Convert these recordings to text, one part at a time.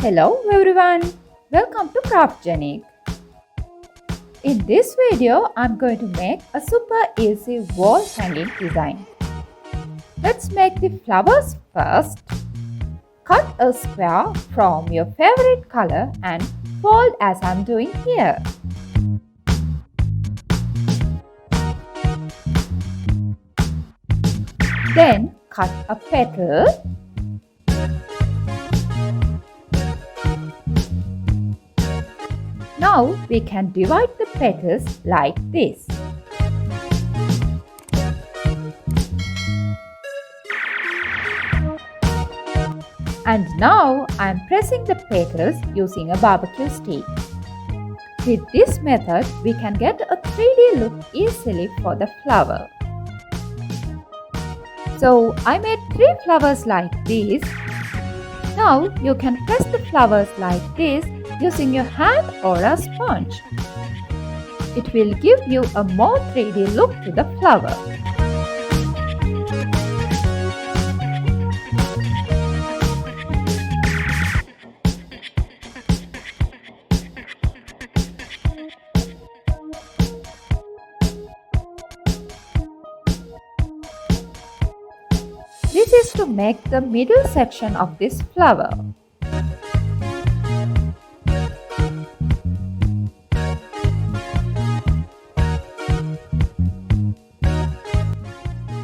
Hello everyone, welcome to Craftgenic. In this video, I'm going to make a super easy wall hanging design. Let's make the flowers first. Cut a square from your favorite color and fold as I'm doing here. Then cut a petal. Now we can divide the petals like this. And now I am pressing the petals using a barbecue stick. With this method, we can get a 3D look easily for the flower. So I made 3 flowers like this. Now you can press the flowers like this using your hand or a sponge. It will give you a more 3D look to the flower. This is to make the middle section of this flower.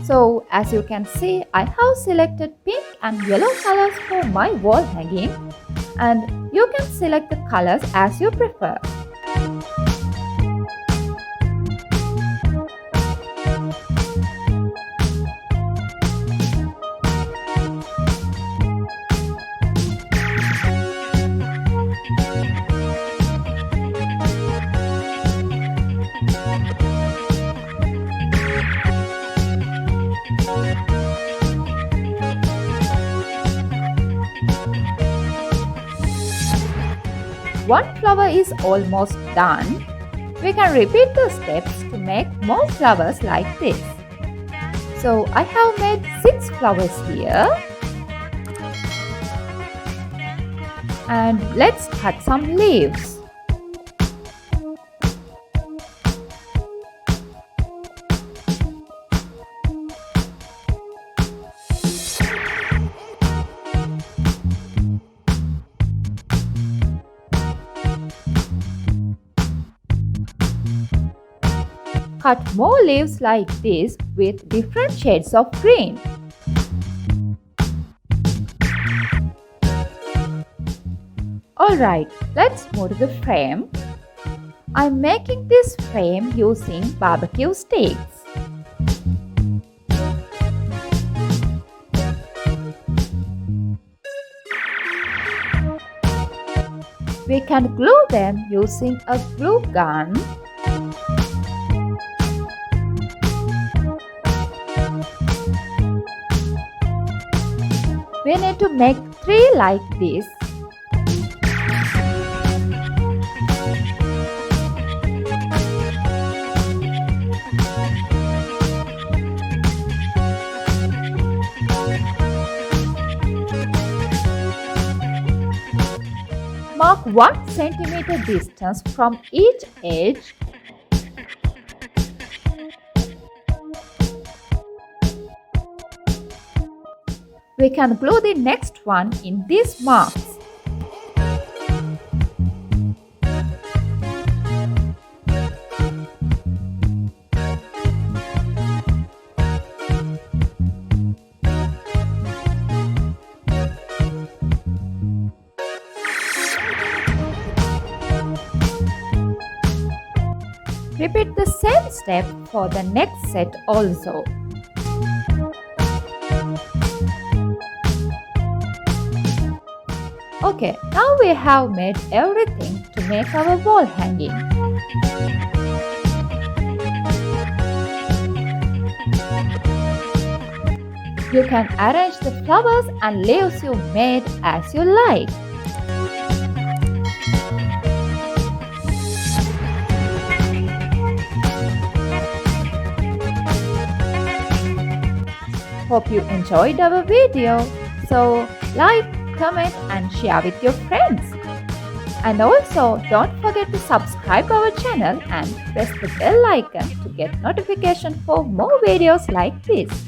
So as you can see, I have selected pink and yellow colors for my wall hanging, and you can select the colors as you prefer. One flower is almost done. We can repeat the steps to make more flowers like this. So I have made 6 flowers here. And let's cut some leaves. Cut more leaves like this with different shades of green. Alright, let's move to the frame. I'm making this frame using barbecue sticks. We can glue them using a glue gun. We need to make 3 like this. Mark 1 centimeter distance from each edge. We can glue the next one in these marks. Repeat the same step for the next set also. Okay, now we have made everything to make our wall hanging. You can arrange the flowers and leaves you made as you like. Hope you enjoyed our video. So like, comment and share with your friends. And also, don't forget to subscribe our channel and press the bell icon to get notification for more videos like this.